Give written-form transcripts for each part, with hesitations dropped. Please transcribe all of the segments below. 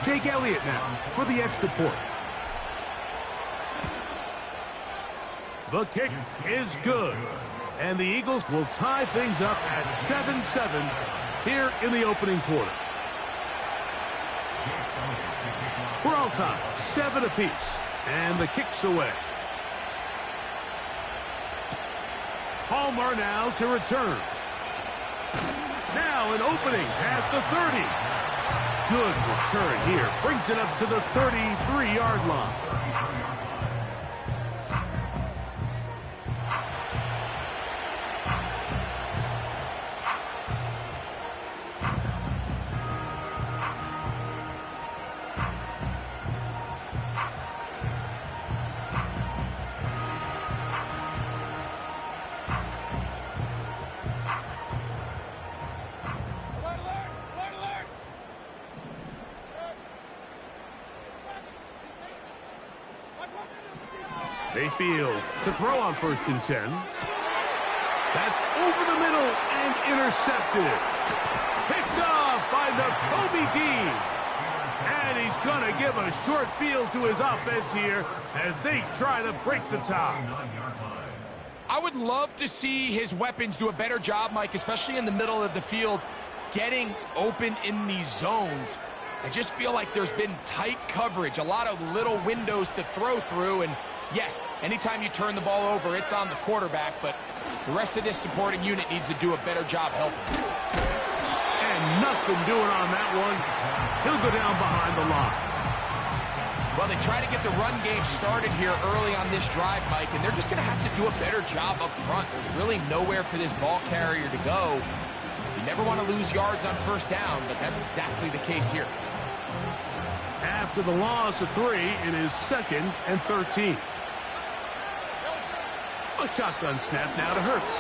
Jake Elliott now for the extra point. The kick is good. And the Eagles will tie things up at 7-7 here in the opening quarter. We're all tied, 7 apiece. And the kick's away. Palmer now to return. Now an opening past the 30. Good return here. Brings it up to the 33-yard line. Mayfield to throw on 1st and 10. That's over the middle and intercepted. Picked off by Nakobe Dean. And he's going to give a short field to his offense here as they try to break the tie. I would love to see his weapons do a better job, Mike, especially in the middle of the field, getting open in these zones. I just feel like there's been tight coverage, a lot of little windows to throw through, and yes, anytime you turn the ball over, it's on the quarterback, but the rest of this supporting unit needs to do a better job helping. And nothing doing on that one. He'll go down behind the line. Well, they try to get the run game started here early on this drive, Mike, and they're just going to have to do a better job up front. There's really nowhere for this ball carrier to go. You never want to lose yards on 1st down, but that's exactly the case here. After the loss of 3, it is 2nd and 13. A shotgun snap now to Hurts.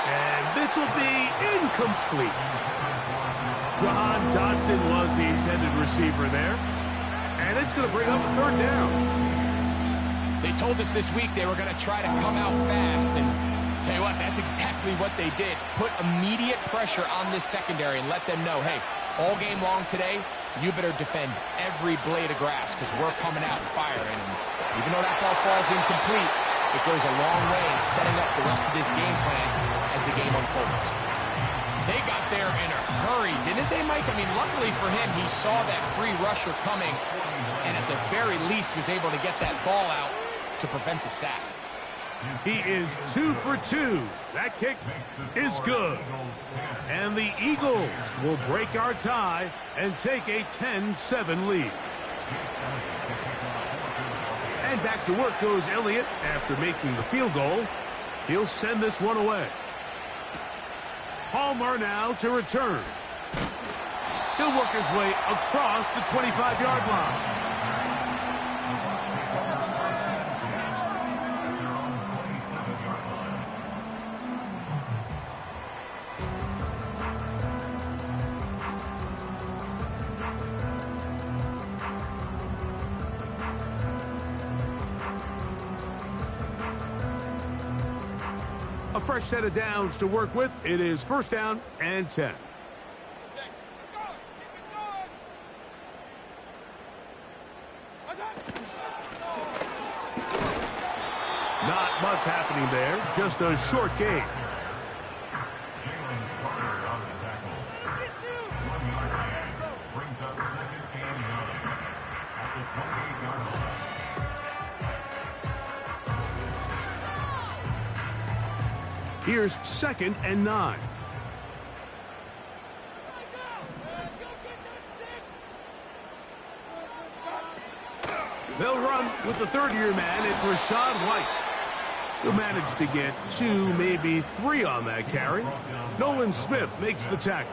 And this will be incomplete. Jahan Dotson was the intended receiver there. And it's going to bring up a 3rd down. They told us this week they were going to try to come out fast, and tell you what, that's exactly what they did. Put immediate pressure on this secondary and let them know, hey, all game long today, you better defend every blade of grass because we're coming out firing. And even though that ball falls incomplete, it goes a long way in setting up the rest of this game plan as the game unfolds. They got there in a hurry, didn't they, Mike? I mean, luckily for him, he saw that free rusher coming and at the very least was able to get that ball out to prevent the sack. He is 2 for 2. That kick is good. And the Eagles will break our tie and take a 10-7 lead. And back to work goes Elliott after making the field goal. He'll send this one away. Palmer now to return. He'll work his way across the 25-yard line. A fresh set of downs to work with. It is 1st down and 10. Not much happening there. Just a short gain. Here's 2nd and 9. They'll run with the 3rd-year man. It's Rachaad White. He'll manage to get 2, maybe 3 on that carry. Nolan Smith makes the tackle.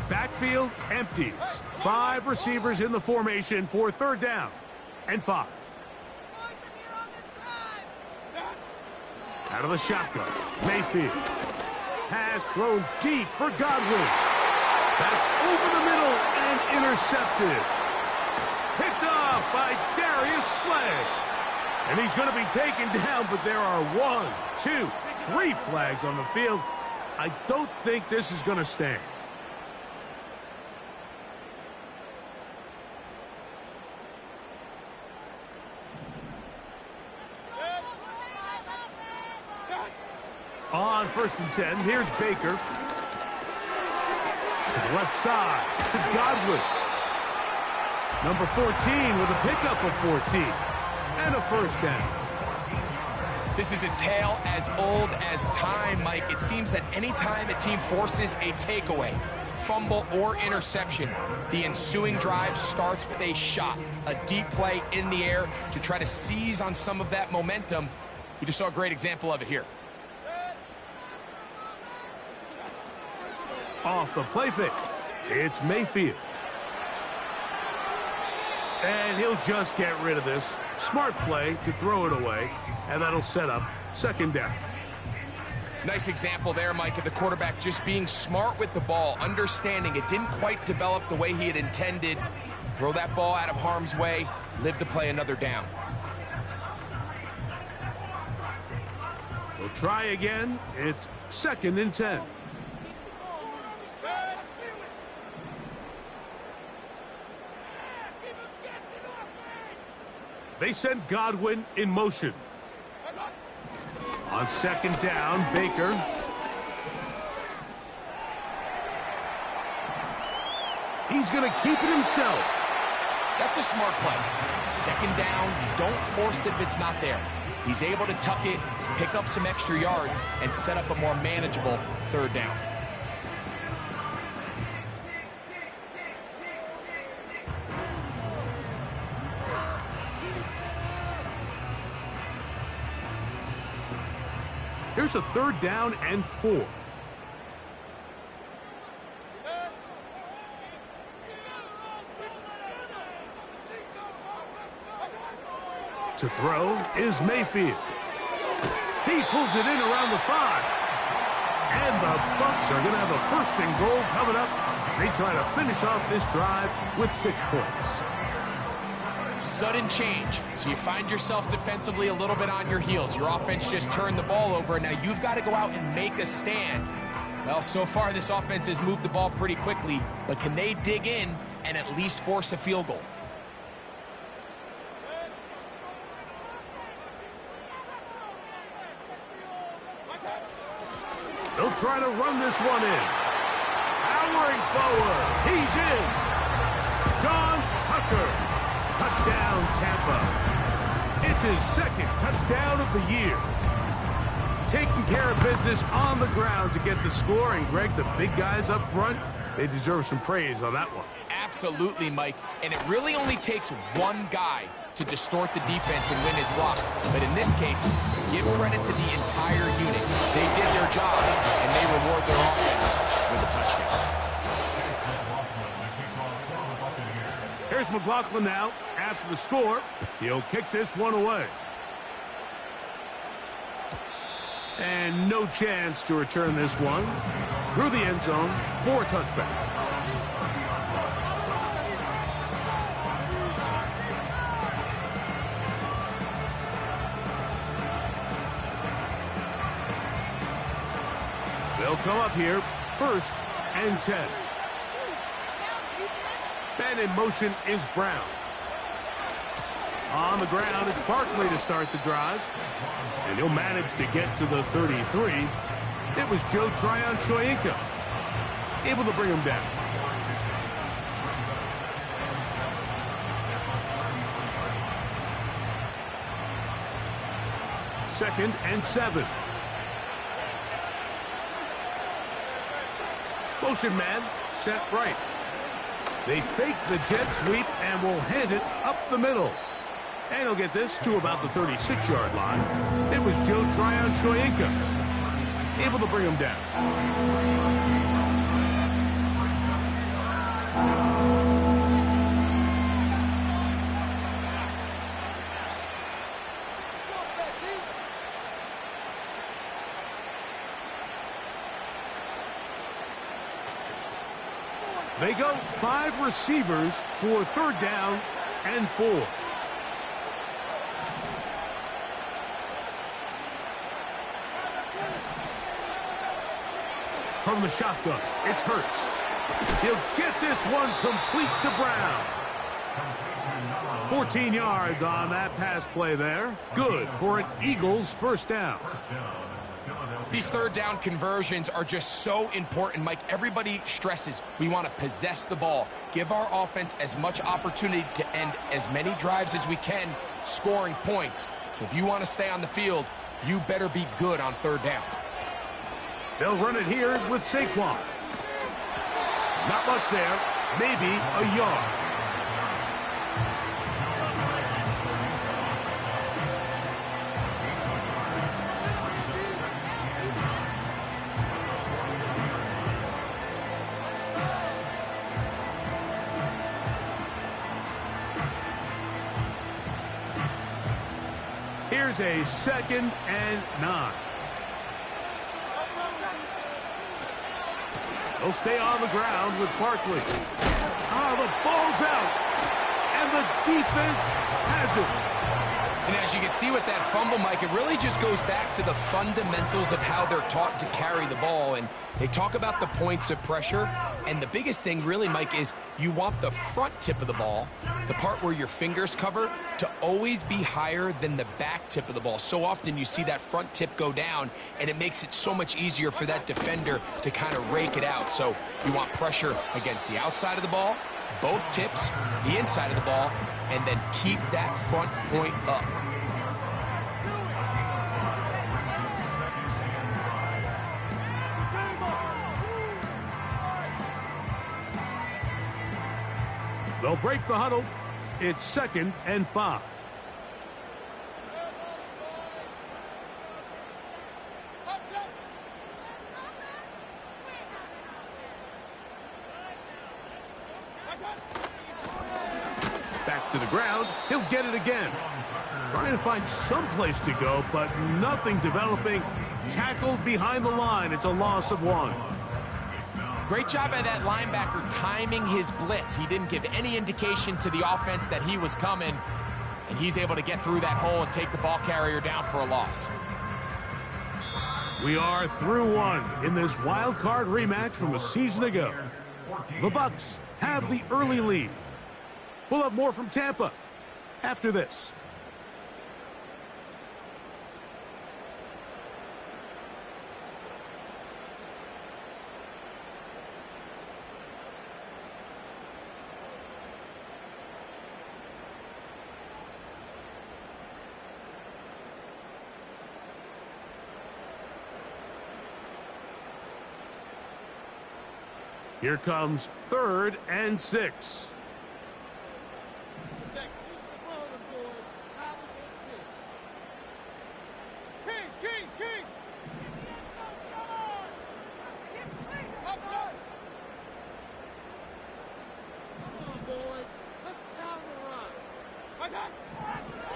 Backfield empties. 5 receivers in the formation for 3rd down and 5. Out of the shotgun, Mayfield. Pass thrown deep for Godwin. That's over the middle and intercepted. Picked off by Darius Slay. And he's going to be taken down, but there are 1, 2, 3 flags on the field. I don't think this is going to stand. On 1st and 10, here's Baker. To the left side, to Godwin. Number 14 with a pickup of 14. And a first down. This is a tale as old as time, Mike. It seems that anytime a team forces a takeaway, fumble, or interception, the ensuing drive starts with a shot, a deep play in the air to try to seize on some of that momentum. We just saw a great example of it here. Off the play fake, it's Mayfield. And he'll just get rid of this. Smart play to throw it away, and that'll set up 2nd down. Nice example there, Mike, of the quarterback just being smart with the ball, understanding it didn't quite develop the way he had intended. Throw that ball out of harm's way, live to play another down. We'll try again. It's 2nd and 10. They send Godwin in motion. On 2nd down, Baker. He's going to keep it himself. That's a smart play. 2nd down, don't force it if it's not there. He's able to tuck it, pick up some extra yards, and set up a more manageable 3rd down. Here's a 3rd down and 4. To throw is Mayfield. He pulls it in around the 5. And the Bucs are going to have a 1st and goal coming up. They try to finish off this drive with 6 points. Sudden change, so you find yourself defensively a little bit on your heels. Your offense just turned the ball over, and now you've got to go out and make a stand. Well, so far this offense has moved the ball pretty quickly, but can they dig in and at least force a field goal? They'll try to run this one in. Powering forward, he's in. John Tucker. Touchdown, Tampa. It's his 2nd touchdown of the year. Taking care of business on the ground to get the score. And, Greg, the big guys up front, they deserve some praise on that one. Absolutely, Mike. And it really only takes one guy to distort the defense and win his block. But in this case, give credit to the entire unit. They did their job, and they reward their offense with a touchdown. Here's McLaughlin now. After the score, he'll kick this one away. And no chance to return this one. Through the end zone for a touchback. They'll come up here, 1st and 10. And in motion is Brown. On the ground, it's Barkley to start the drive. And he'll manage to get to the 33. It was Joe Tryon-Shoyinka able to bring him down. Second and 7. Motion man set right. They fake the jet sweep and will hand it up the middle. And he'll get this to about the 36-yard line. It was Joe Tryon-Shoyinka able to bring him down. They go 5 receivers for 3rd down and 4. From the shotgun, it's Hurts. He'll get this one complete to Brown. 14 yards on that pass play there. Good for an Eagles 1st down. These 3rd down conversions are just so important, Mike. Everybody stresses we want to possess the ball, give our offense as much opportunity to end as many drives as we can, scoring points. So if you want to stay on the field, you better be good on 3rd down. They'll run it here with Saquon. Not much there, maybe a yard. Here's a 2nd and 9. They'll stay on the ground with Barkley. The ball's out, and the defense has it. And as you can see with that fumble, Mike, it really just goes back to the fundamentals of how they're taught to carry the ball. And they talk about the points of pressure. And the biggest thing really, Mike, is you want the front tip of the ball, the part where your fingers cover, to always be higher than the back tip of the ball. So often you see that front tip go down, and it makes it so much easier for that defender to kind of rake it out. So you want pressure against the outside of the ball, both tips, the inside of the ball, and then keep that front point up. They'll break the huddle. It's 2nd and 5. Back to the ground. He'll get it again. Trying to find some place to go, but nothing developing. Tackled behind the line. It's a loss of 1. Great job by that linebacker timing his blitz. He didn't give any indication to the offense that he was coming, and he's able to get through that hole and take the ball carrier down for a loss. We are through 1 in this wild card rematch from a season ago. The Bucs have the early lead. We'll have more from Tampa after this. Here comes 3rd and 6.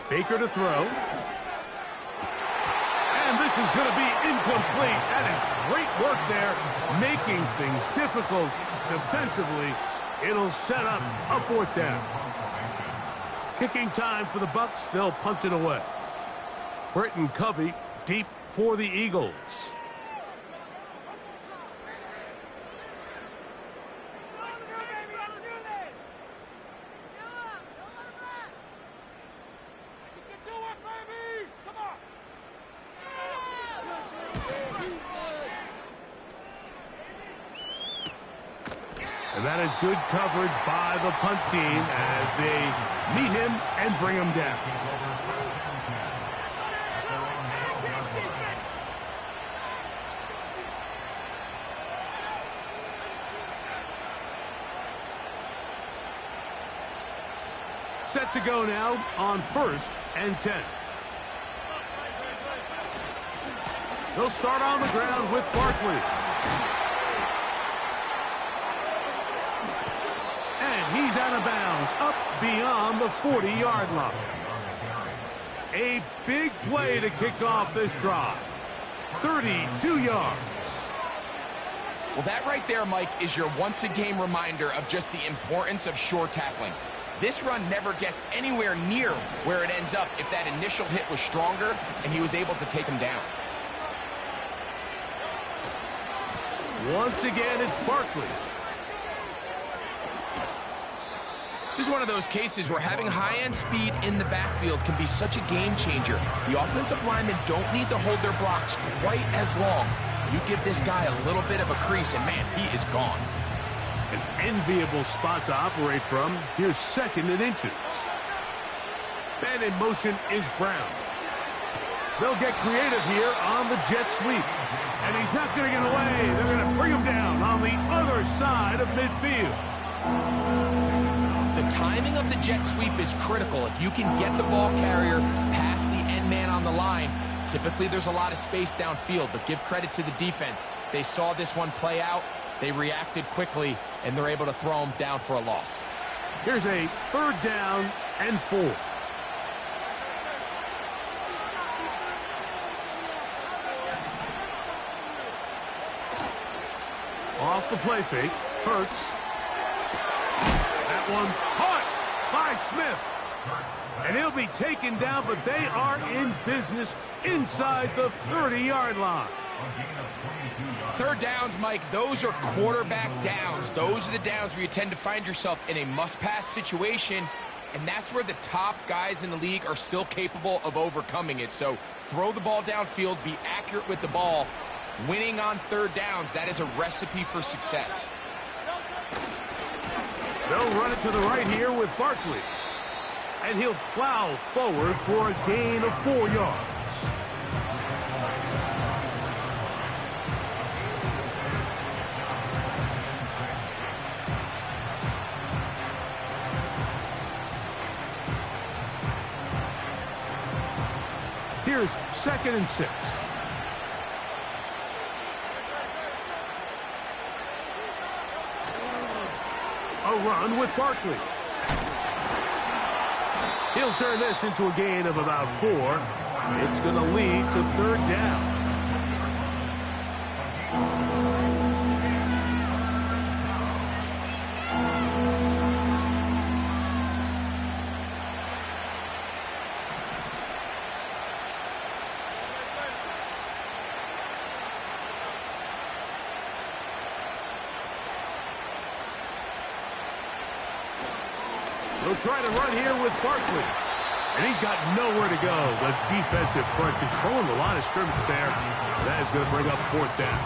Baker to throw. And this is going to be incomplete. That is great work there, making things difficult defensively. It'll set up a 4th down. Kicking time for the Bucs. They'll punt it away. Britton Covey deep for the Eagles. And that is good coverage by the punt team as they meet him and bring him down. Set to go now on 1st and 10. They'll start on the ground with Barkley. He's out of bounds, up beyond the 40-yard line. A big play to kick off this drive. 32 yards. Well, that right there, Mike, is your once-a-game reminder of just the importance of shore tackling. This run never gets anywhere near where it ends up if that initial hit was stronger and he was able to take him down. Once again, it's Barkley. This is one of those cases where having high-end speed in the backfield can be such a game changer. The offensive linemen don't need to hold their blocks quite as long. You give this guy a little bit of a crease, and man, he is gone. An enviable spot to operate from. Here's 2nd and inches. And in motion is Brown. They'll get creative here on the jet sweep. And he's not going to get away. They're going to bring him down on the other side of midfield. The timing of the jet sweep is critical. If you can get the ball carrier past the end man on the line, typically there's a lot of space downfield, but give credit to the defense. They saw this one play out, they reacted quickly, and they're able to throw him down for a loss. Here's a 3rd down and 4. Off the play fake, Hurts. That one caught by Smith. And he'll be taken down, but they are in business inside the 30-yard line. 3rd downs, Mike, those are quarterback downs. Those are the downs where you tend to find yourself in a must-pass situation, and that's where the top guys in the league are still capable of overcoming it. So throw the ball downfield, be accurate with the ball. Winning on 3rd downs, that is a recipe for success. They'll run it to the right here with Barkley. And he'll plow forward for a gain of 4 yards. Here's 2nd and 6. A run with Barkley. He'll turn this into a gain of about 4. It's going to lead to 3rd down. They'll try to run here with Barkley. And he's got nowhere to go. The defensive front controlling the line of scrimmage there. That is going to bring up 4th down.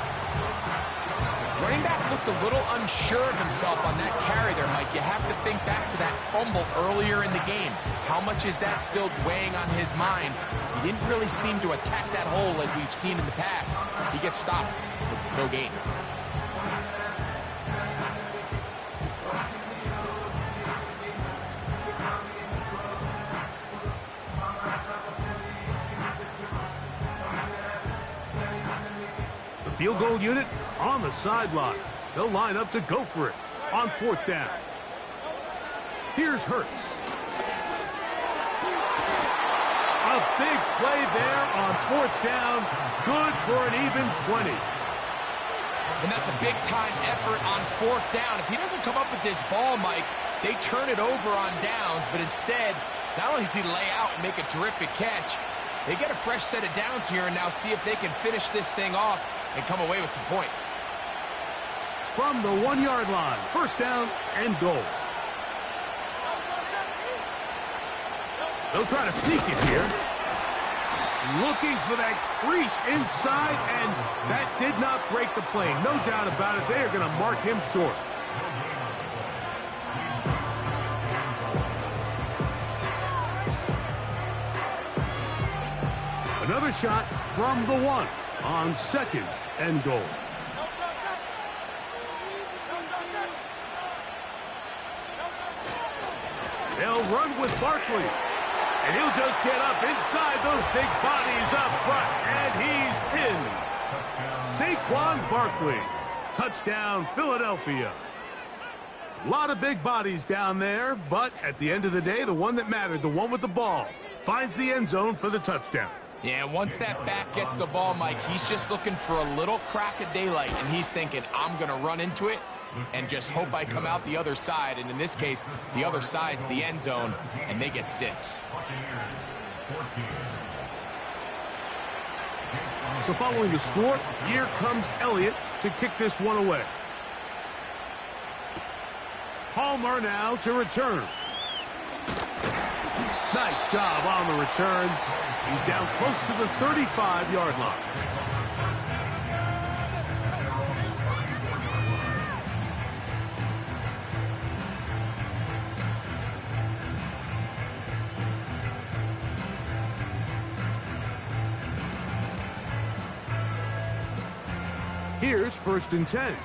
Running back looked a little unsure of himself on that carry there, Mike. You have to think back to that fumble earlier in the game. How much is that still weighing on his mind? He didn't really seem to attack that hole like we've seen in the past. He gets stopped for no gain. Field goal unit on the sideline. They'll line up to go for it on 4th down. Here's Hurts. A big play there on 4th down. Good for an even 20. And that's a big-time effort on 4th down. If he doesn't come up with this ball, Mike, they turn it over on downs, but instead, not only does he lay out and make a terrific catch, they get a fresh set of downs here and now see if they can finish this thing off and come away with some points. From the 1-yard line, 1st down and goal. They'll try to sneak it here. Looking for that crease inside, and that did not break the play. No doubt about it, they are going to mark him short. Another shot from the 1 on 2nd and goal. They'll run with Barkley. And he'll just get up inside those big bodies up front. And he's in. Saquon Barkley. Touchdown, Philadelphia. A lot of big bodies down there, but at the end of the day, the one that mattered, the one with the ball, finds the end zone for the touchdown. Yeah, once that back gets the ball, Mike, he's just looking for a little crack of daylight, and he's thinking, I'm going to run into it and just hope I come out the other side. And in this case, the other side's the end zone, and they get 6. So following the score, here comes Elliott to kick this one away. Palmer now to return. Nice job on the return. He's down close to the 35-yard line. Here's 1st and 10.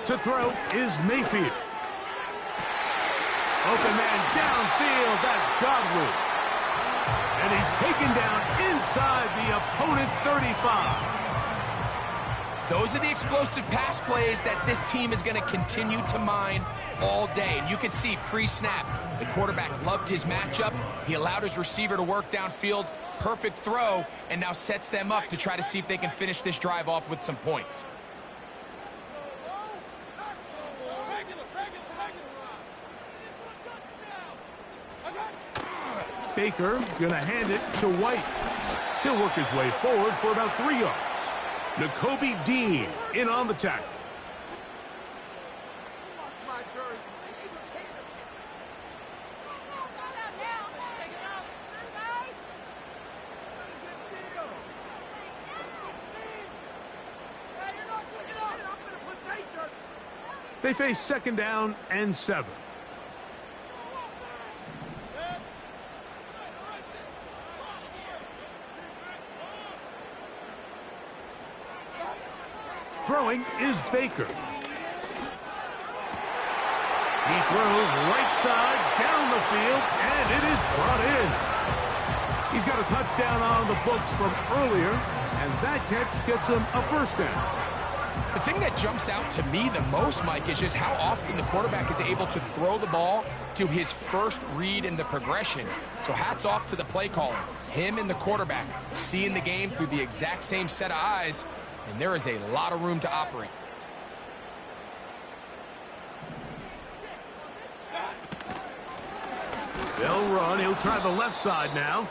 To throw is Mayfield. Open man downfield, that's Godwin. And he's taken down inside the opponent's 35. Those are the explosive pass plays that this team is going to continue to mine all day. And you can see pre-snap, the quarterback loved his matchup. He allowed his receiver to work downfield. Perfect throw, and now sets them up to try to see if they can finish this drive off with some points. Baker gonna hand it to White. He'll work his way forward for about 3 yards. Nakobe Dean in on the tackle. They face 2nd down and 7. Throwing is Baker. He throws right side down the field, and it is brought in. He's got a touchdown on the books from earlier, and that catch gets him a 1st down. The thing that jumps out to me the most, Mike, is just how often the quarterback is able to throw the ball to his first read in the progression. So hats off to the play caller. Him and the quarterback seeing the game through the exact same set of eyes, and there is a lot of room to operate. They'll run. He'll try the left side now.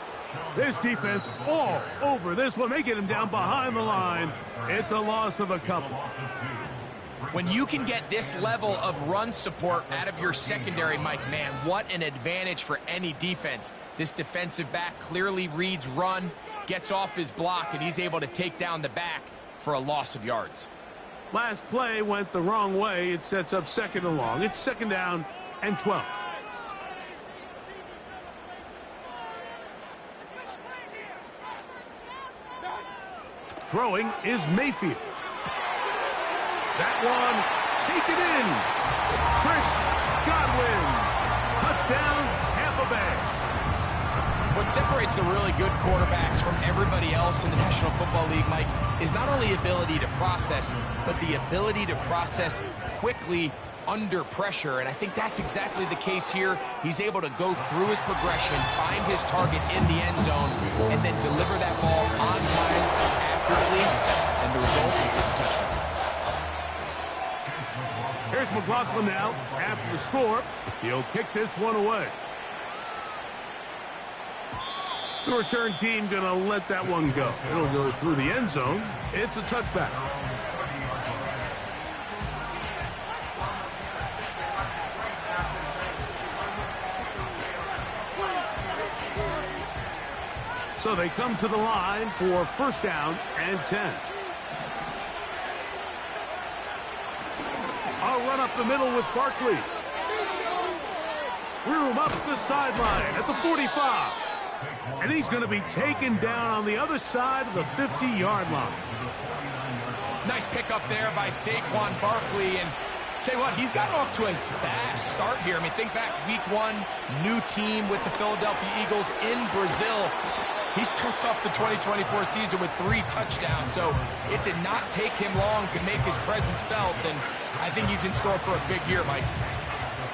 This defense all over this one. They get him down behind the line. It's a loss of a couple. When you can get this level of run support out of your secondary, Mike, man, what an advantage for any defense. This defensive back clearly reads run, gets off his block, and he's able to take down the back for a loss of yards. Last play went the wrong way. It sets up 2nd and long. It's 2nd down and 12. Throwing is Mayfield. That one taken in. Chris Godwin. Touchdown, Tampa Bay. What separates the really good quarterbacks from everybody else in the National Football League, Mike, is not only ability to process, but the ability to process quickly under pressure. And I think that's exactly the case here. He's able to go through his progression, find his target in the end zone, and then deliver that ball on time, accurately, and the result is a touchdown. Here's McLaughlin now. After the score, he'll kick this one away. The return team going to let that one go. It'll go through the end zone. It's a touchback. So they come to the line for 1st down and 10. A run up the middle with Barkley. Room up the sideline at the 45. And he's going to be taken down on the other side of the 50-yard line. Nice pickup there by Saquon Barkley. And tell you what, he's gotten off to a fast start here. I mean, think back, week 1, new team with the Philadelphia Eagles in Brazil. He starts off the 2024 season with 3 touchdowns, so it did not take him long to make his presence felt, and I think he's in store for a big year, Mike.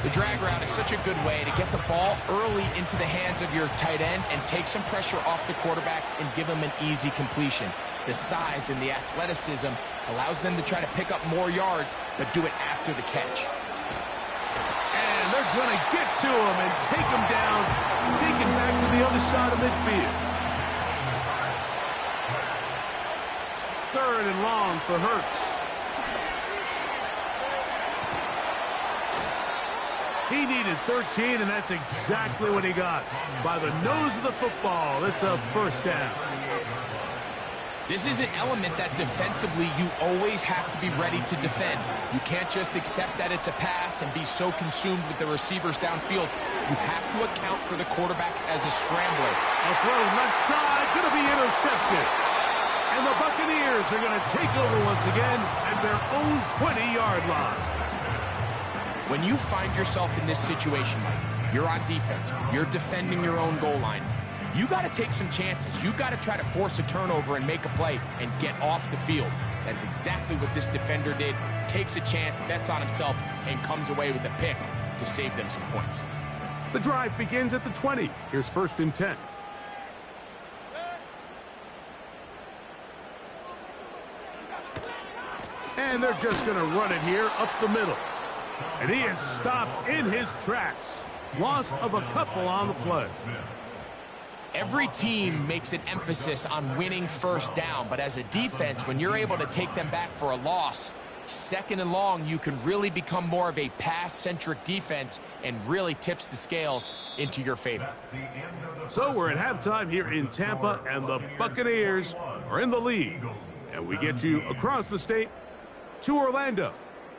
The drag route is such a good way to get the ball early into the hands of your tight end and take some pressure off the quarterback and give him an easy completion. The size and the athleticism allows them to try to pick up more yards, but do it after the catch. And they're going to get to him and take him down, take him back to the other side of midfield. 3rd and long for Hurts. He needed 13, and that's exactly what he got. By the nose of the football, it's a 1st down. This is an element that defensively you always have to be ready to defend. You can't just accept that it's a pass and be so consumed with the receivers downfield. You have to account for the quarterback as a scrambler. A throw left side, going to be intercepted. And the Buccaneers are going to take over once again at their own 20-yard line. When you find yourself in this situation, Mike, you're on defense, you're defending your own goal line, you got to take some chances. You got to try to force a turnover and make a play and get off the field. That's exactly what this defender did. Takes a chance, bets on himself, and comes away with a pick to save them some points. The drive begins at the 20. Here's 1st and 10. And they're just going to run it here up the middle. And he is stopped in his tracks. Loss of a couple on the play. Every team makes an emphasis on winning 1st down, but as a defense, when you're able to take them back for a loss, 2nd and long, you can really become more of a pass-centric defense and really tips the scales into your favor. So we're at halftime here in Tampa, and the Buccaneers are in the lead. And we get you across the state to Orlando.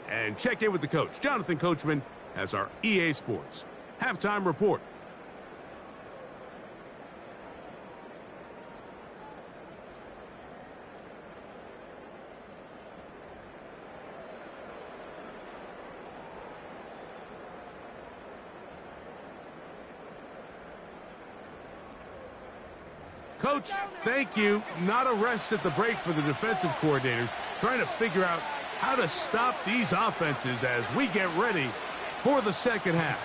And check in with the coach. Jonathan Coachman has our EA Sports halftime report. Coach, thank you. Not a rest at the break for the defensive coordinators, trying to figure out how to stop these offenses as we get ready for the 2nd half.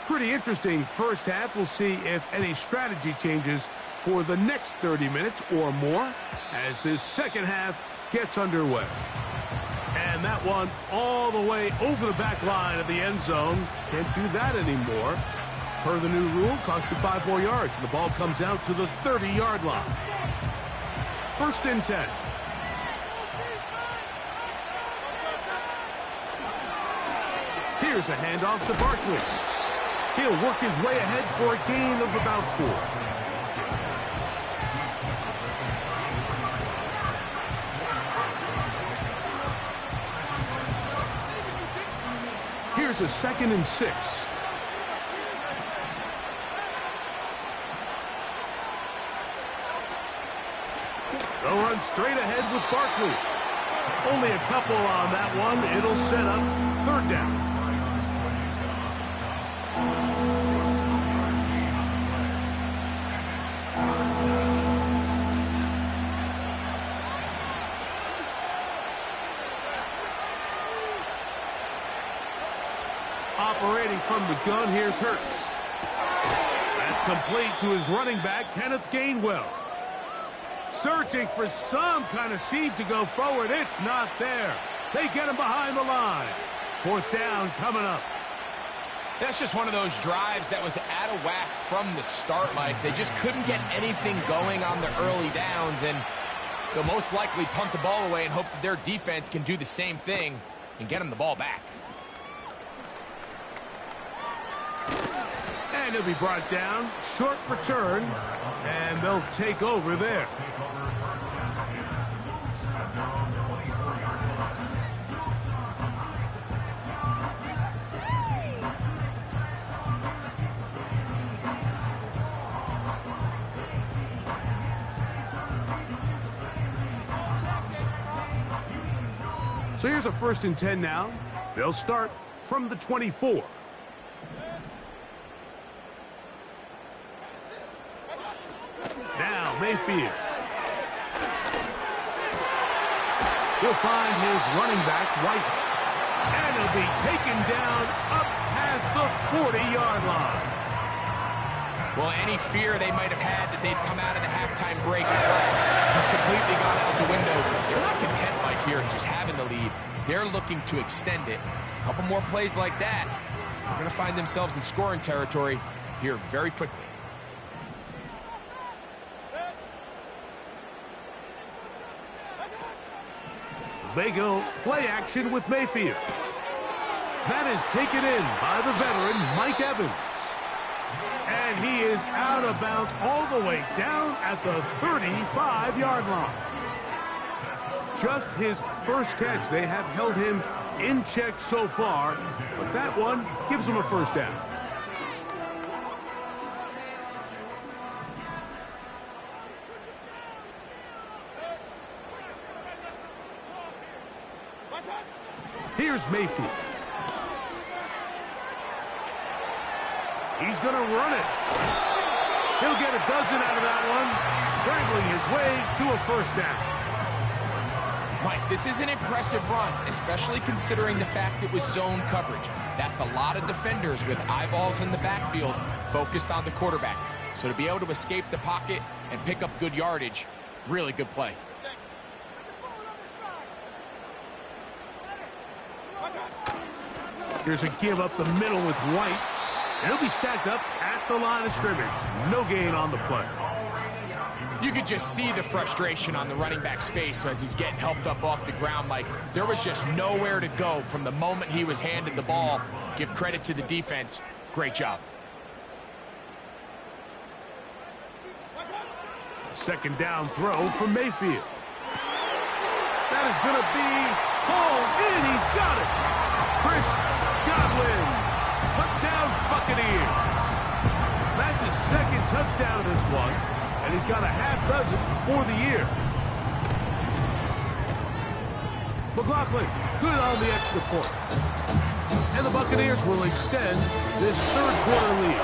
Pretty interesting 1st half. We'll see if any strategy changes for the next 30 minutes or more as this 2nd half gets underway. And that one all the way over the back line of the end zone. Can't do that anymore. Per the new rule, cost you 5 more yards. And the ball comes out to the 30-yard line. 1st and 10. Here's a handoff to Barkley. He'll work his way ahead for a gain of about 4. Here's a 2nd and 6. They'll run straight ahead with Barkley. Only a couple on that one. It'll set up 3rd down. Operating from the gun, here's Hurts. That's complete to his running back, Kenneth Gainwell. Searching for some kind of seed to go forward. It's not there. They get him behind the line. 4th down coming up. That's just one of those drives that was out of whack from the start, Mike. They just couldn't get anything going on the early downs, and they'll most likely punt the ball away and hope that their defense can do the same thing and get them the ball back. And he'll be brought down. Short return, and they'll take over there. So here's a 1st and 10 now. They'll start from the 24. Now Mayfield. He'll find his running back, White. And he'll be taken down up past the 40-yard line. Well, any fear they might have had that they'd come out of the halftime break flat has completely gone out the window. They're not content, Mike, here just having the lead. They're looking to extend it. A couple more plays like that, they're going to find themselves in scoring territory here very quickly. They go play action with Mayfield. That is taken in by the veteran, Mike Evans. And he is out of bounds all the way down at the 35-yard line. Just his first catch. They have held him in check so far, but that one gives him a first down. Here's Mayfield. He's going to run it. He'll get a dozen out of that one, scrambling his way to a first down. Mike, this is an impressive run, especially considering the fact it was zone coverage. That's a lot of defenders with eyeballs in the backfield focused on the quarterback. So to be able to escape the pocket and pick up good yardage, really good play. Here's a give up the middle with White. And he'll be stacked up at the line of scrimmage. No gain on the play. You could just see the frustration on the running back's face as he's getting helped up off the ground. Like, there was just nowhere to go from the moment he was handed the ball. Give credit to the defense. Great job. Second down throw from Mayfield. That is going to be hauled in. He's got it. Chris Godwin. Touchdown, Buccaneers. That's his second touchdown of this one, and he's got a half dozen for the year. McLaughlin, good on the extra point. And the Buccaneers will extend this third quarter lead.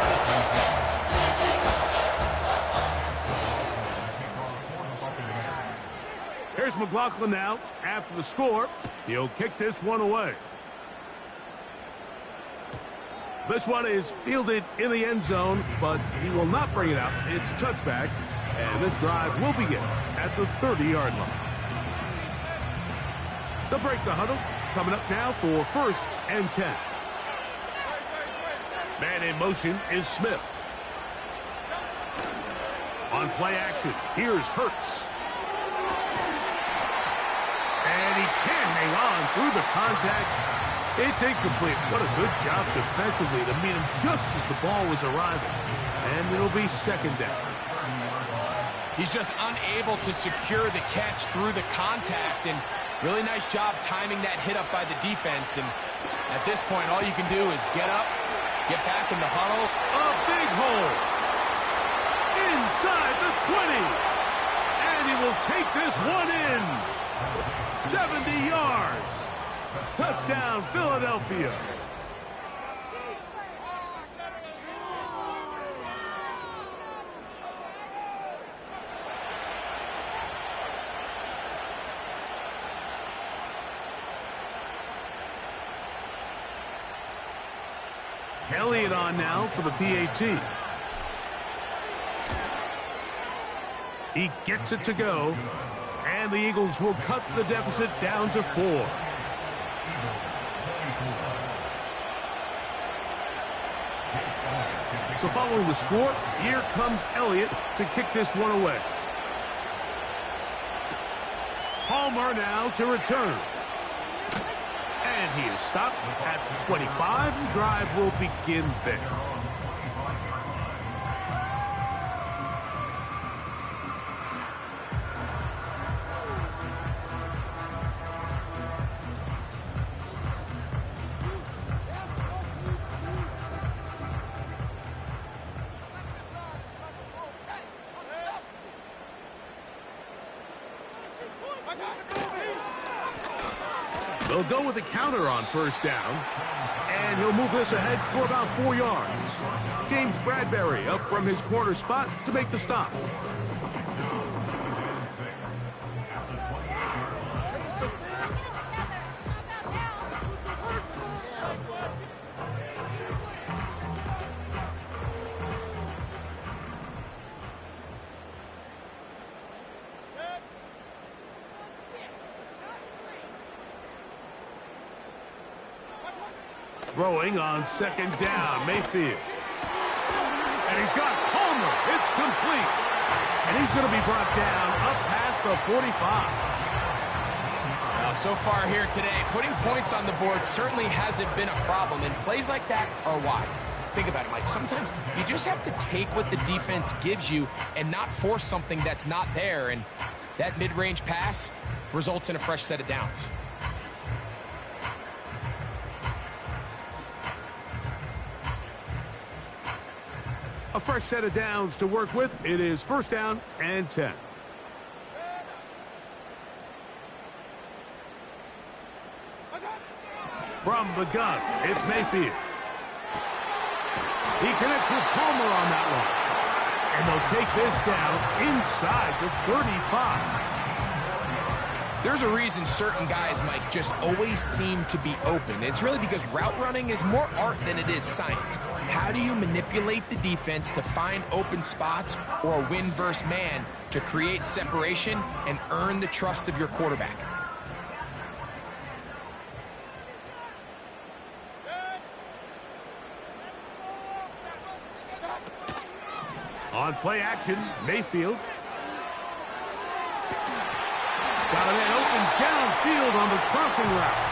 Here's McLaughlin now after the score. He'll kick this one away. This one is fielded in the end zone, but he will not bring it out. It's a touchback, and this drive will begin at the 30-yard line. They'll break the huddle. Coming up now for 1st and 10. Man in motion is Smith. On play action, here's Hurts. And he can't hang on through the contact. It's incomplete. What a good job defensively to meet him just as the ball was arriving. And it'll be second down. He's just unable to secure the catch through the contact, and really nice job timing that hit up by the defense. And at this point, all you can do is get up, get back in the huddle. A big hole. Inside the 20. And he will take this one in. 70 yards. Touchdown, Philadelphia. Elliott on now for the PAT. He gets it to go, and the Eagles will cut the deficit down to 4. So following the score, here comes Elliott to kick this one away. Palmer now to return. And he is stopped at the 25. The drive will begin there. They'll go with a counter on first down, and he'll move this ahead for about 4 yards. James Bradbury up from his corner spot to make the stop. Throwing on second down, Mayfield. And he's got Palmer. It's complete. And he's going to be brought down up past the 45. Now, so far here today, putting points on the board certainly hasn't been a problem, and plays like that are why. Think about it, Mike. Sometimes you just have to take what the defense gives you and not force something that's not there, and that mid-range pass results in a fresh set of downs. A fresh set of downs to work with. It is first down and 10. From the gun, it's Mayfield. He connects with Palmer on that one. And they'll take this down inside the 35. There's a reason certain guys, Mike, just always seem to be open. It's really because route running is more art than it is science. How do you manipulate the defense to find open spots or a win versus man to create separation and earn the trust of your quarterback? On play action, Mayfield. Got a man open downfield on the crossing route.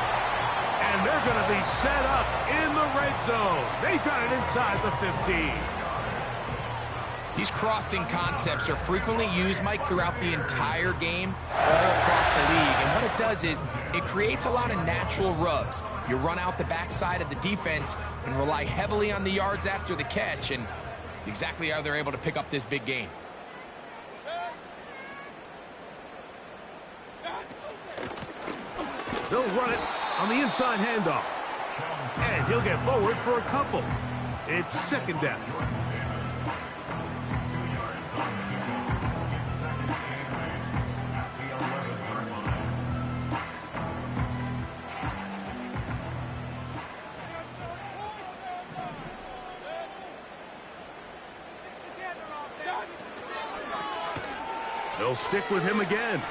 And they're going to be set up in the red zone. They've got it inside the 15. These crossing concepts are frequently used, Mike, throughout the entire game, all across the league. And what it does is it creates a lot of natural rubs. You run out the backside of the defense and rely heavily on the yards after the catch, and it's exactly how they're able to pick up this big gain. They'll run it on the inside handoff. And he'll get forward for a couple. It's second down. They'll stick with him again.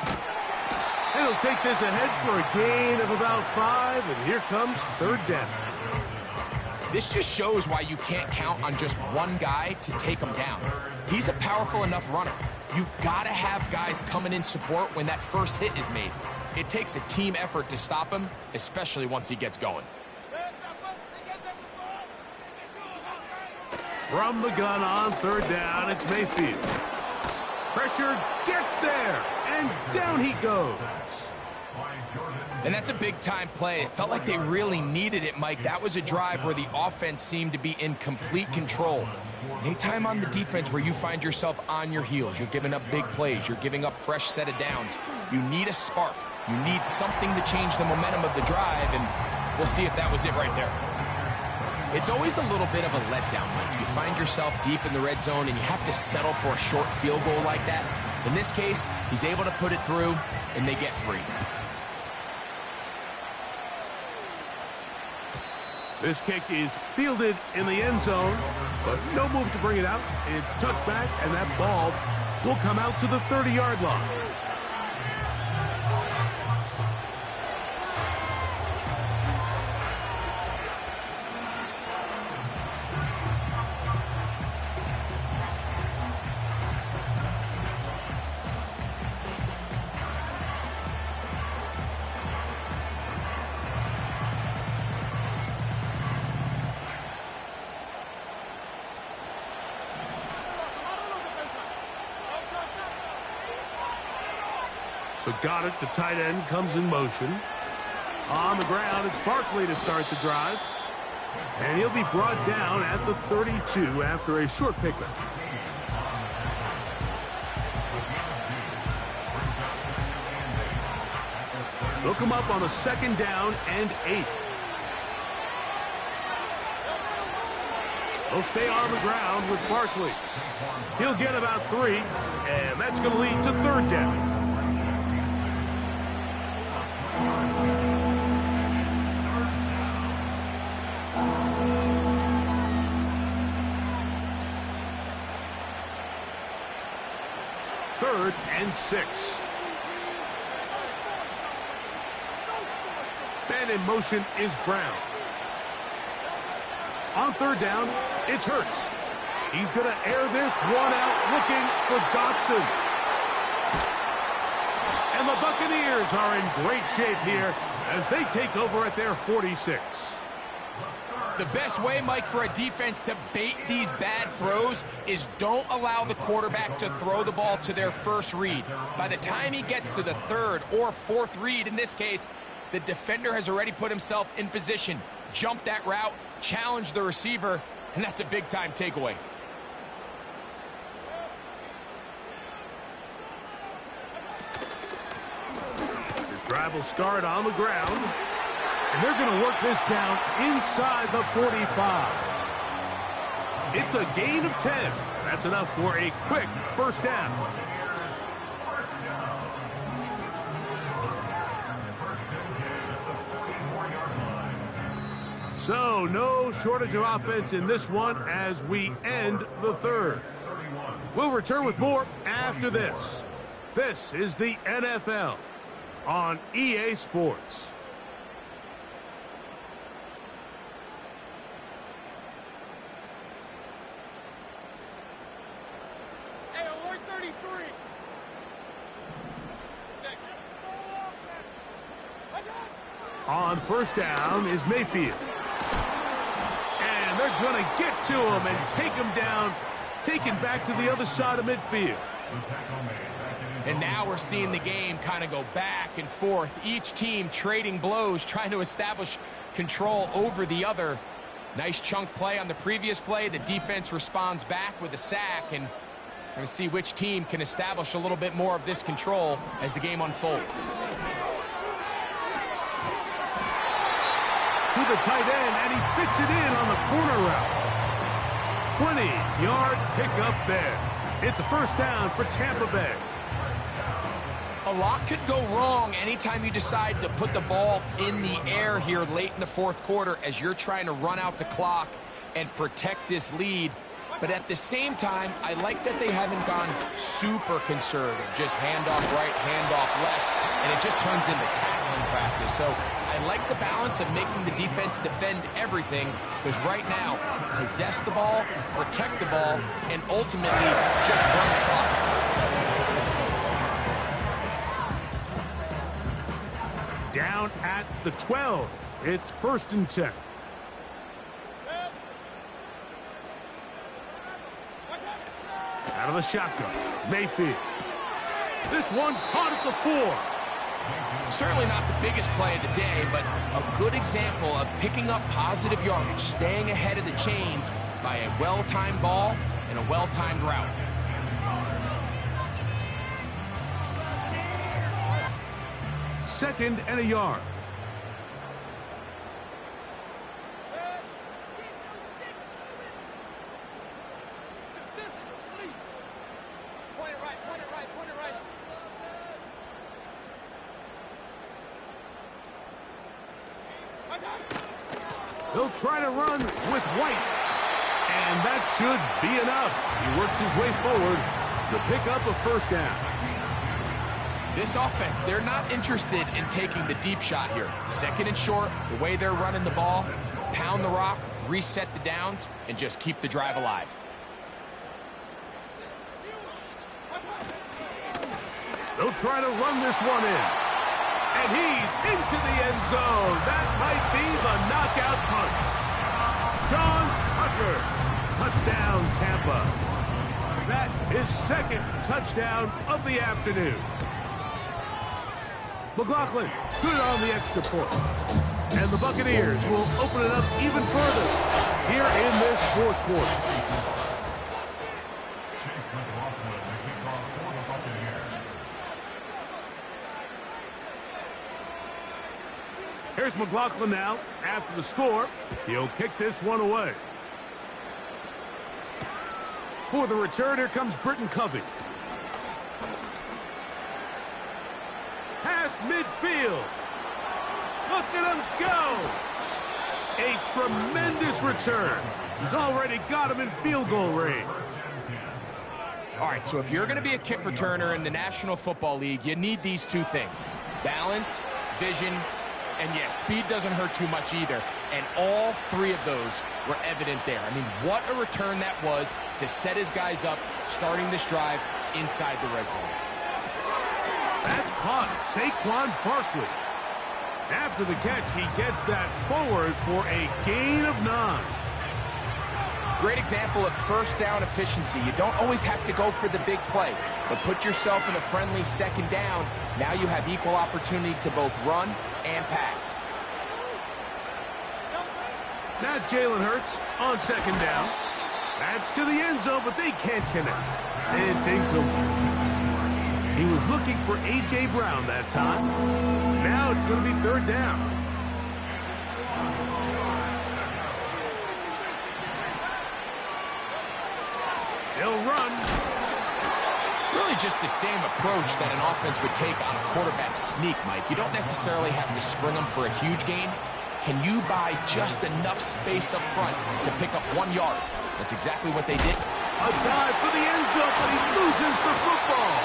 And he'll take this ahead for a gain of about 5, and here comes third down. This just shows why you can't count on just one guy to take him down. He's a powerful enough runner. You gotta have guys coming in support when that first hit is made. It takes a team effort to stop him, especially once he gets going. From the gun on third down, it's Mayfield. Pressure gets there, and down he goes. And that's a big-time play. It felt like they really needed it, Mike. That was a drive where the offense seemed to be in complete control. Anytime on the defense where you find yourself on your heels, you're giving up big plays, you're giving up fresh set of downs, you need a spark. You need something to change the momentum of the drive, and we'll see if that was it right there. It's always a little bit of a letdown, Mike. You find yourself deep in the red zone, and you have to settle for a short field goal like that. In this case, he's able to put it through, and they get free. This kick is fielded in the end zone, but no move to bring it out. It's touchback, and that ball will come out to the 30-yard line. So got it. The tight end comes in motion. On the ground, it's Barkley to start the drive. And he'll be brought down at the 32 after a short pickup. They'll come up on a second down and 8. They'll stay on the ground with Barkley. He'll get about 3, and that's going to lead to third down. Third and 6. Man in motion is Brown. On third down, it's Hurts. He's going to air this one out looking for Dotson. And the Buccaneers are in great shape here as they take over at their 46. The best way, Mike, for a defense to bait these bad throws is don't allow the quarterback to throw the ball to their first read. By the time he gets to the third or fourth read, in this case, the defender has already put himself in position, jump that route, challenge the receiver, and that's a big-time takeaway. This drive will start on the ground. And they're going to work this down inside the 45. It's a gain of 10. That's enough for a quick first down. So, no shortage of offense in this one as we end the third. We'll return with more after this. This is the NFL on EA Sports. On first down is Mayfield. And they're going to get to him and take him down, taken back to the other side of midfield. And now we're seeing the game kind of go back and forth. Each team trading blows, trying to establish control over the other. Nice chunk play on the previous play. The defense responds back with a sack, and we're going to see which team can establish a little bit more of this control as the game unfolds. To the tight end, and he fits it in on the corner route. 20-yard pickup there. It's a first down for Tampa Bay. A lot could go wrong anytime you decide to put the ball in the air here late in the fourth quarter as you're trying to run out the clock and protect this lead. But at the same time, I like that they haven't gone super conservative. Just handoff right, handoff left, and it just turns into tackling practice. So I like the balance of making the defense defend everything, because right now, possess the ball, protect the ball, and ultimately just run the clock. Down at the 12. It's first and 10. Out of the shotgun, Mayfield. This one caught at the 4. Certainly not the biggest play of the day, but a good example of picking up positive yardage, staying ahead of the chains by a well-timed ball and a well-timed route. Second and a yard. He'll try to run with White. And that should be enough. He works his way forward to pick up a first down. This offense, they're not interested in taking the deep shot here. Second and short, the way they're running the ball, pound the rock, reset the downs, and just keep the drive alive. They'll try to run this one in. And he's into the end zone. That might be the knockout punch. Sean Tucker, touchdown Tampa. That is second touchdown of the afternoon. McLaughlin, good on the extra point. And the Buccaneers will open it up even further here in this fourth quarter. Here's McLaughlin now. After the score, he'll kick this one away. For the return, here comes Britton Covey. Past midfield. Look at him go. A tremendous return. He's already got him in field goal range. All right, so if you're going to be a kick returner in the National Football League, you need these two things. Balance, vision, and yeah, speed doesn't hurt too much either. And all three of those were evident there. I mean, what a return that was to set his guys up, starting this drive inside the red zone. That's caught. Saquon Barkley. After the catch, he gets that forward for a gain of 9. Great example of first down efficiency. You don't always have to go for the big play, but put yourself in a friendly second down. Now you have equal opportunity to both run and pass. Now Jalen Hurts on second down. That's to the end zone, but they can't connect. It's incomplete. He was looking for A.J. Brown that time. Now it's going to be third down. He'll run. Really just the same approach that an offense would take on a quarterback sneak, Mike. You don't necessarily have to spring them for a huge gain. Can you buy just enough space up front to pick up 1 yard? That's exactly what they did. A dive for the end zone, but he loses the football.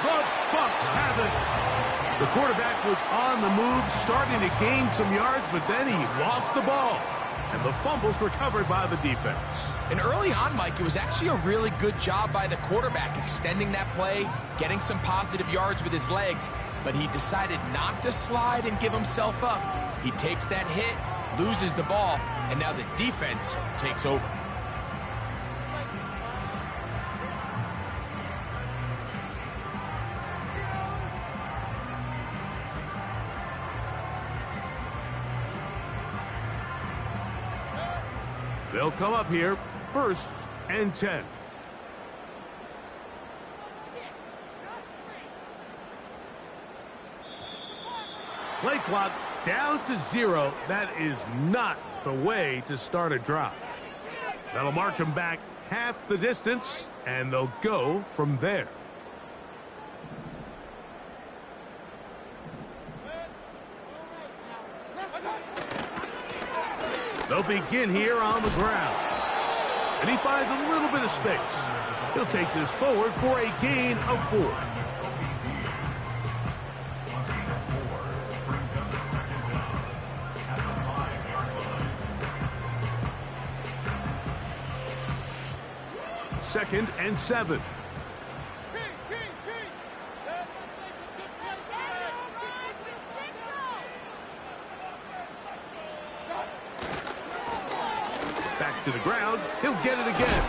The Bucs have it. The quarterback was on the move, starting to gain some yards, but then he lost the ball. And the fumble's recovered by the defense. And early on, Mike, it was actually a really good job by the quarterback, extending that play, getting some positive yards with his legs, but he decided not to slide and give himself up. He takes that hit, loses the ball, and now the defense takes over. They'll come up here, 1st and 10. Play clock down to 0. That is not the way to start a drive. That'll march them back half the distance, and they'll go from there. They'll begin here on the ground. And he finds a little bit of space. He'll take this forward for a gain of 4. Second and 7. Back to the ground. He'll get it again.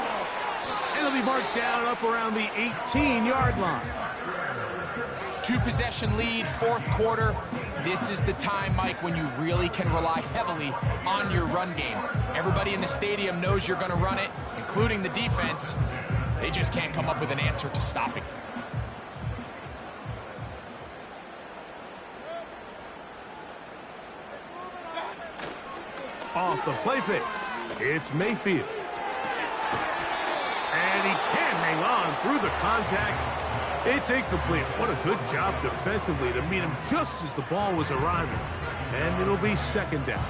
And he'll be marked down up around the 18-yard line. 2-possession lead, 4th quarter. This is the time, Mike, when you really can rely heavily on your run game. Everybody in the stadium knows you're going to run it, including the defense. They just can't come up with an answer to stopping it. Off the play fake. It's Mayfield. And he can't hang on through the contact. It's incomplete. What a good job defensively to meet him just as the ball was arriving. And it'll be second down.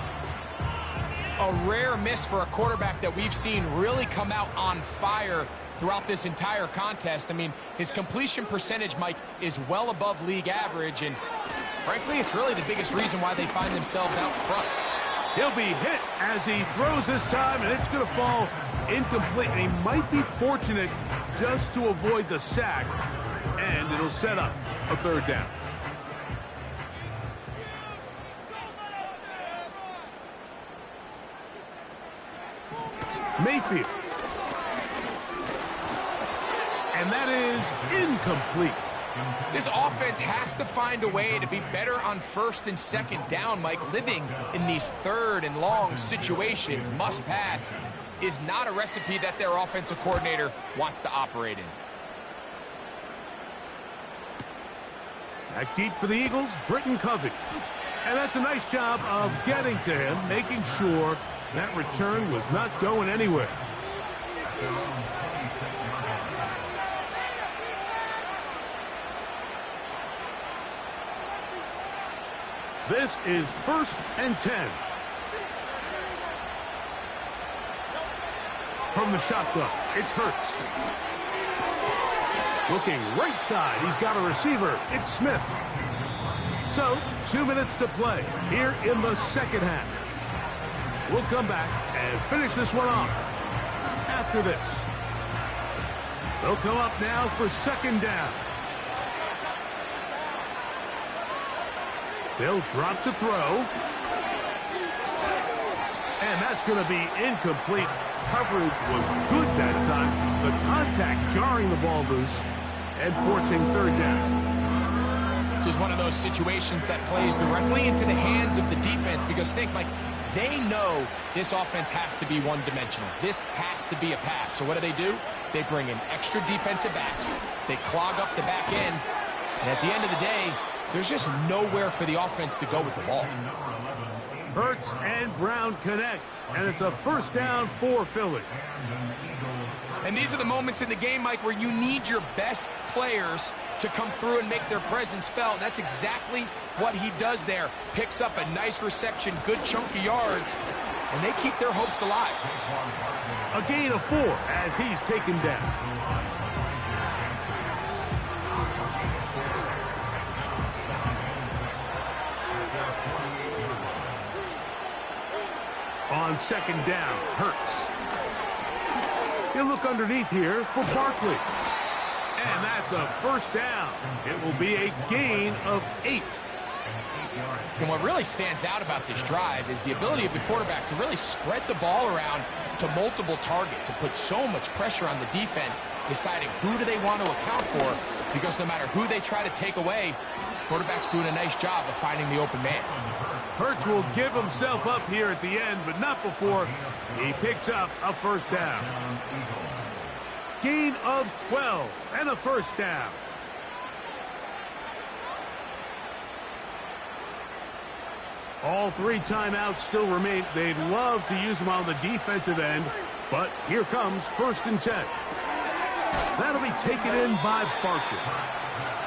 A rare miss for a quarterback that we've seen really come out on fire throughout this entire contest. I mean, his completion percentage, Mike, is well above league average. And frankly, it's really the biggest reason why they find themselves out front. He'll be hit as he throws this time, and it's going to fall incomplete. And he might be fortunate just to avoid the sack, and it'll set up a third down. Mayfield. And that is incomplete. This offense has to find a way to be better on 1st and 2nd down, Mike. Living in these 3rd and long situations, must pass, is not a recipe that their offensive coordinator wants to operate in. Back deep for the Eagles, Britton Covey. And that's a nice job of getting to him, making sure that return was not going anywhere. This is 1st and 10. From the shotgun, it's Hurts. Looking right side, he's got a receiver. It's Smith. So, 2 minutes to play here in the second half. We'll come back and finish this one off after this. They'll come up now for second down. They'll drop to throw. And that's going to be incomplete. Coverage was good that time. The contact jarring the ball loose and forcing third down. This is one of those situations that plays directly into the hands of the defense because think, like, they know this offense has to be one-dimensional. This has to be a pass. So what do? They bring in extra defensive backs. They clog up the back end. And at the end of the day, there's just nowhere for the offense to go with the ball. Hurts and Brown connect, and it's a first down for Philly. And these are the moments in the game, Mike, where you need your best players to come through and make their presence felt. That's exactly what he does there. Picks up a nice reception, good chunk of yards, and they keep their hopes alive. A gain of 4 as he's taken down. On second down, Hurts. He'll look underneath here for Barkley. And that's a first down. It will be a gain of 8. And what really stands out about this drive is the ability of the quarterback to really spread the ball around to multiple targets and put so much pressure on the defense, deciding who do they want to account for, because no matter who they try to take away, quarterback's doing a nice job of finding the open man. Hurts will give himself up here at the end, but not before he picks up a first down. Gain of 12 and a first down. All 3 timeouts still remain. They'd love to use them on the defensive end, but here comes first and 10. That'll be taken in by Barkley.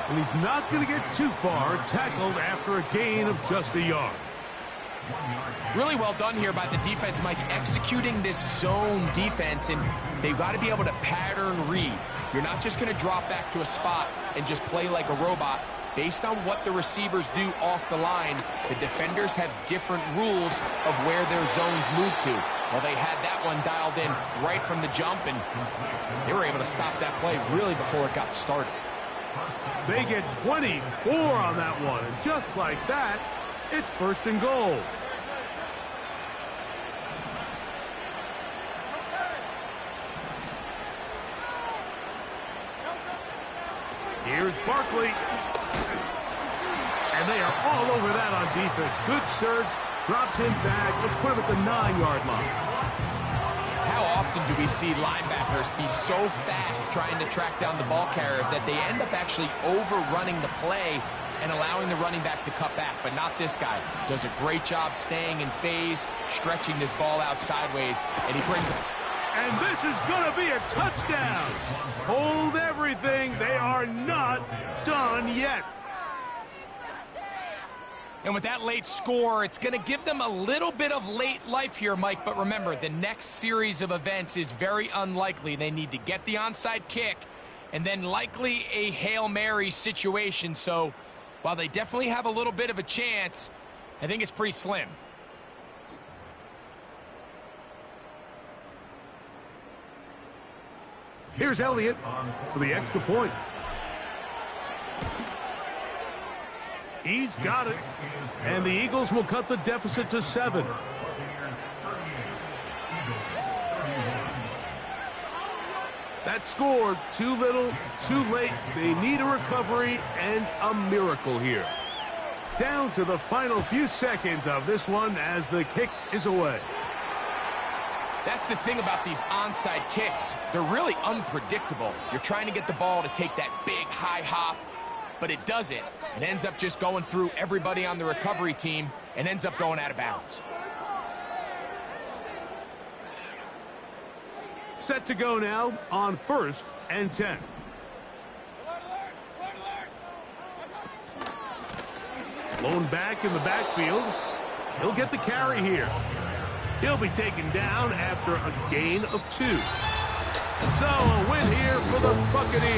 And he's not going to get too far, tackled after a gain of just a yard. Really well done here by the defense, Mike, executing this zone defense, and they've got to be able to pattern read. You're not just going to drop back to a spot and just play like a robot. Based on what the receivers do off the line, the defenders have different rules of where their zones move to. Well, they had that one dialed in right from the jump, and they were able to stop that play really before it got started. They get 24 on that one, and just like that, it's first and goal. Here's Barkley. And they are all over that on defense. Good surge, drops him back. Let's put him at the 9-yard line. How often do we see linebackers be so fast trying to track down the ball carrier that they end up actually overrunning the play and allowing the running back to cut back? But not this guy. Does a great job staying in phase, stretching this ball out sideways, and he brings it. And this is going to be a touchdown. Hold everything. They are not done yet. And with that late score, it's going to give them a little bit of late life here, Mike. But remember, the next series of events is very unlikely. They need to get the onside kick and then likely a Hail Mary situation. So while they definitely have a little bit of a chance, I think it's pretty slim. Here's Elliott for the extra point. He's got it. And the Eagles will cut the deficit to 7. That score, too little, too late. They need a recovery and a miracle here. Down to the final few seconds of this one as the kick is away. That's the thing about these onside kicks. They're really unpredictable. You're trying to get the ball to take that big high hop, but it doesn't. It ends up just going through everybody on the recovery team and ends up going out of bounds. Set to go now on first and 10. Blown back in the backfield. He'll get the carry here. He'll be taken down after a gain of 2. So a win here for the Buccaneers.